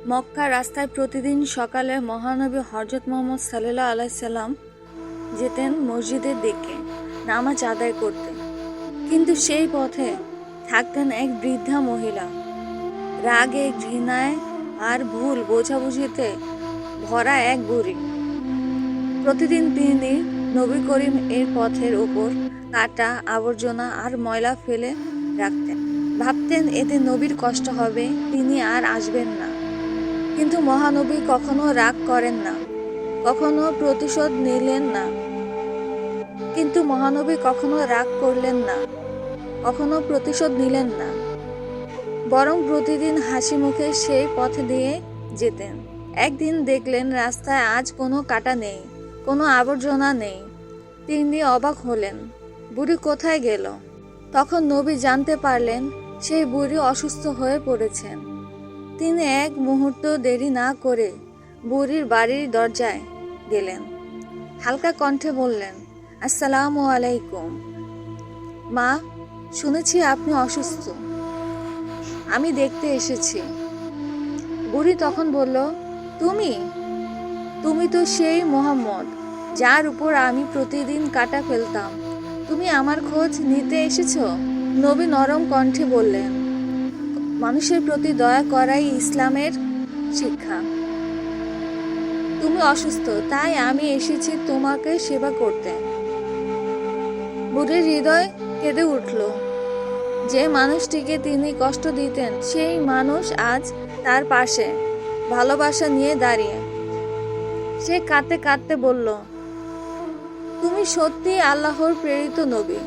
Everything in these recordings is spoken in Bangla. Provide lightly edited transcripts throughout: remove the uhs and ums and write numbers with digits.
মক্কা রাস্তায় প্রতিদিন সকালে মহানবী হযরত মুহাম্মদ সাল্লাল্লাহু আলাইহি সাল্লাম যেতেন মসজিদের দিকে নামাজ আদায় করতে। কিন্তু সেই পথে থাকতেন এক বৃদ্ধা মহিলা, রাগে, ঘৃণায় আর ভুল বোঝাবুঝিতে ভরা এক বুড়ি। প্রতিদিন তিনি নবী করিম এর পথের উপর কাটা, আবর্জনা আর ময়লা ফেলে রাখতেন। ভাবতেন এতে নবীর কষ্ট হবে, তিনি আর আসবেন না। কিন্তু মহানবী কখনো রাগ করেন না, কখনো প্রতিশোধ নিলেন না। কিন্তু মহানবী কখনো রাগ করলেন না, কখনো প্রতিশোধ নিলেন না, বরং প্রতিদিন হাসি মুখে সেই পথ দিয়ে যেতেন। একদিন দেখলেন রাস্তায় আজ কোনো কাটা নেই, কোনো আবর্জনা নেই। তিনি অবাক হলেন, বুড়ি কোথায় গেল? তখন নবী জানতে পারলেন সেই বুড়ি অসুস্থ হয়ে পড়েছেন। তিনি এক মুহূর্ত দেরি না করে বুড়ির বাড়ির দরজায় গেলেন। হালকা কণ্ঠে বললেন, আসসালামু আলাইকুম। মা, শুনেছি আপনি অসুস্থ, আমি দেখতে এসেছি। বুড়ি তখন বলল, তুমি তো সেই মোহাম্মদ যার উপর আমি প্রতিদিন কাটা ফেলতাম। তুমি আমার খোঁজ নিতে এসেছো? নবী নরম কণ্ঠে বললেন, মানুষের প্রতি দয়া করাই ইসলামের শিক্ষা। তুমি অসুস্থ, তাই আমি এসেছি তোমাকে সেবা করতে। বুড়ির হৃদয় কেঁদে উঠল। যে মানুষটিকে তিনি কষ্ট দিতেন, সেই মানুষ আজ তার পাশে ভালোবাসা নিয়ে দাঁড়িয়ে। সে কাঁদতে কাঁদতে বলল, তুমি সত্যি আল্লাহর প্রেরিত নবী।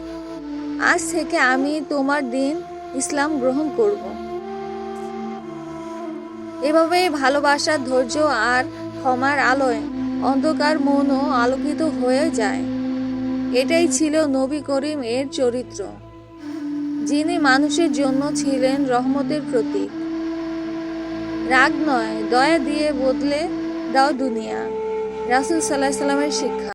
আজ থেকে আমি তোমার দিন ইসলাম গ্রহণ করব। এভাবেই ভালোবাসা, ধৈর্য আর ক্ষমার আলোয় অন্ধকার মনও আলোকিত হয়ে যায়। এটাই ছিল নবী করিম এর চরিত্র, যিনি মানুষের জন্য ছিলেন রহমতের প্রতীক। রাগ নয়, দয়া দিয়ে বদলে দাও দুনিয়া। রাসূল সাল্লাল্লাহু আলাইহি ওয়াসাল্লামের শিক্ষা।